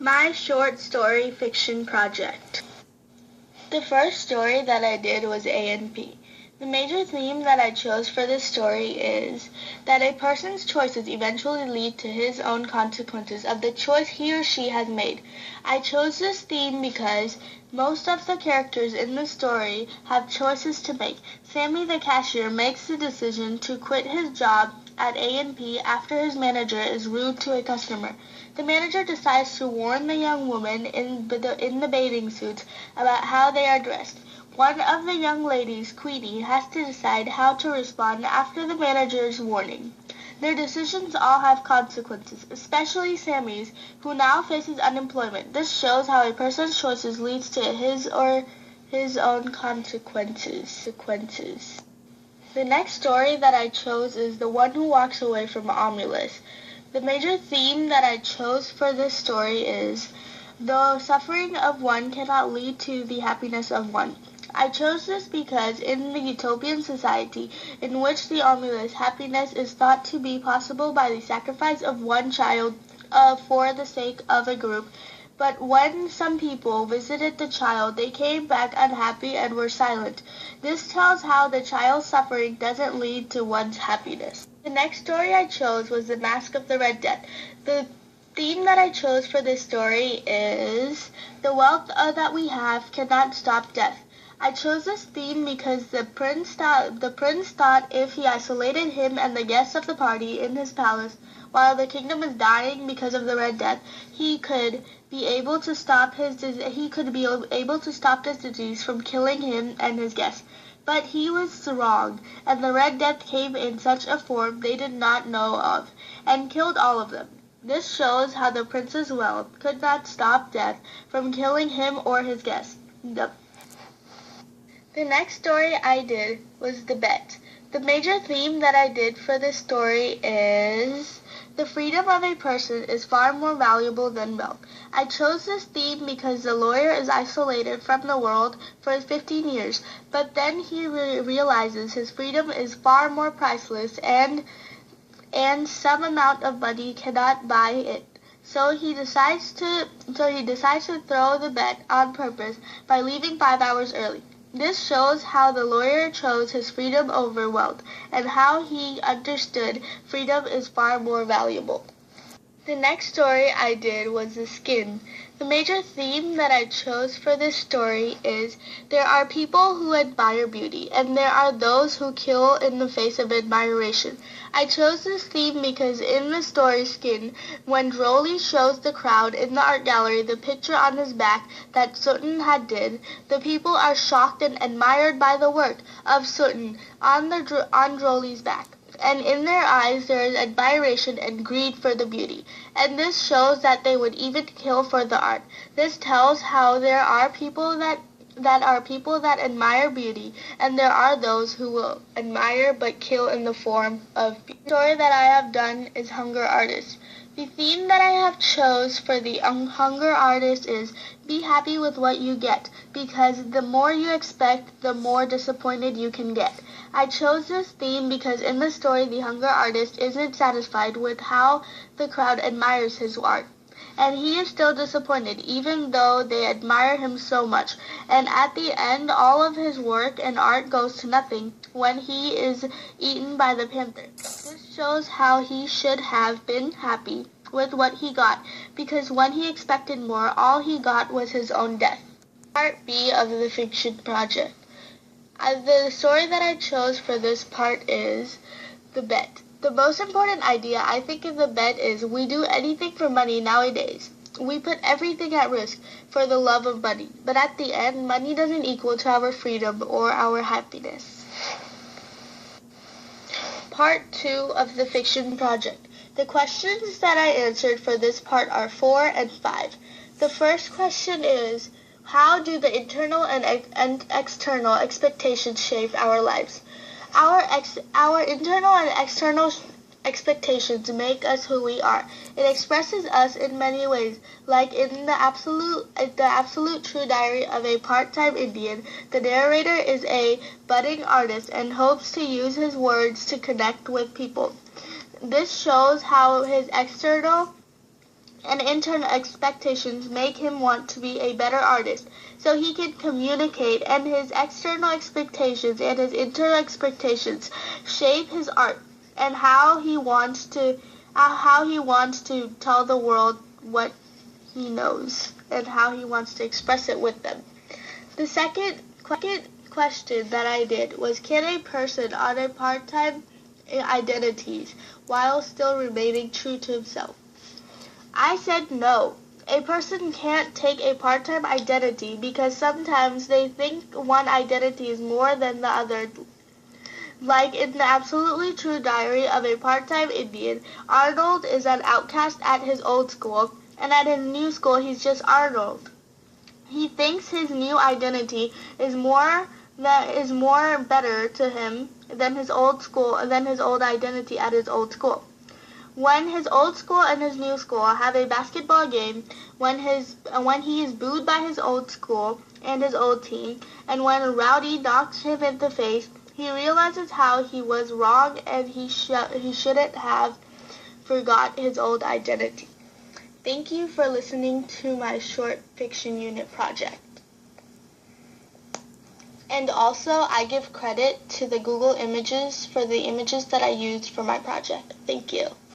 My short story fiction project. The first story that I did was A&P. The major theme that I chose for this story is that a person's choices eventually lead to his own consequences of the choice he or she has made. I chose this theme because most of the characters in the story have choices to make. Sammy the cashier makes the decision to quit his job at A&P after his manager is rude to a customer. The manager decides to warn the young woman in the bathing suits about how they are dressed. One of the young ladies, Queenie, has to decide how to respond after the manager's warning. Their decisions all have consequences, especially Sammy's, who now faces unemployment. This shows how a person's choices leads to his own consequences. The next story that I chose is The One Who Walks Away from Romulus. The major theme that I chose for this story is the suffering of one cannot lead to the happiness of one. I chose this because in the utopian society in which the Romulus happiness is thought to be possible by the sacrifice of one child for the sake of a group, but when some people visited the child, they came back unhappy and were silent. This tells how the child's suffering doesn't lead to one's happiness. The next story I chose was The Mask of the Red Death. The theme that I chose for this story is the wealth that we have cannot stop death. I chose this theme because the prince thought if he isolated him and the guests of the party in his palace while the kingdom is dying because of the Red Death, he could be able to stop this disease from killing him and his guests. But he was wrong, and the Red Death came in such a form they did not know of, and killed all of them. This shows how the prince's wealth could not stop death from killing him or his guests. The next story I did was The Bet. The major theme that I did for this story is the freedom of a person is far more valuable than wealth. I chose this theme because the lawyer is isolated from the world for 15 years, but then he realizes his freedom is far more priceless and some amount of money cannot buy it. So he decides to throw the bet on purpose by leaving 5 hours early. This shows how the lawyer chose his freedom over wealth, and how he understood freedom is far more valuable. The next story I did was The Skin. The major theme that I chose for this story is there are people who admire beauty, and there are those who kill in the face of admiration. I chose this theme because in the story Skin, when Drolly shows the crowd in the art gallery the picture on his back that Sutton had did, the people are shocked and admired by the work of Sutton on Drolly's back. And in their eyes there is admiration and greed for the beauty, and this shows that they would even kill for the art. This tells how there are people that admire beauty, and there are those who will admire but kill in the form of beauty. The story that I have done is Hunger Artist. The theme that I have chose for the Hunger Artist is be happy with what you get, because the more you expect, the more disappointed you can get. I chose this theme because in the story the Hunger Artist isn't satisfied with how the crowd admires his art, and he is still disappointed even though they admire him so much, and at the end all of his work and art goes to nothing when he is eaten by the panther. This shows how he should have been happy with what he got, because when he expected more, all he got was his own death. Part B of the fiction project. The story that I chose for this part is The Bet. The most important idea I think in The Bet is we do anything for money nowadays. We put everything at risk for the love of money, but at the end, money doesn't equal to our freedom or our happiness. Part 2 of the fiction project. The questions that I answered for this part are 4 and 5. The first question is, how do the internal and external expectations shape our lives? Our internal and external expectations make us who we are. It expresses us in many ways, like in the absolute true diary of a part-time Indian. The narrator is a budding artist and hopes to use his words to connect with people. This shows how his external and internal expectations make him want to be a better artist, so he can communicate, and his external expectations and his internal expectations shape his art and how he wants to tell the world what he knows and how he wants to express it with them. The second question that I did was, can a person on a part-time identities while still remaining true to himself? I said no. A person can't take a part-time identity because sometimes they think one identity is more than the other. Like in the Absolutely True Diary of a Part-Time Indian, Arnold is an outcast at his old school, and at his new school he's just Arnold. He thinks his new identity is more better to him than his old identity at his old school. When his old school and his new school have a basketball game, when he is booed by his old school and his old team, and when a rowdy knocks him in the face, he realizes how he was wrong and he shouldn't have forgot his old identity. Thank you for listening to my short fiction unit project. And also, I give credit to the Google Images for the images that I used for my project. Thank you.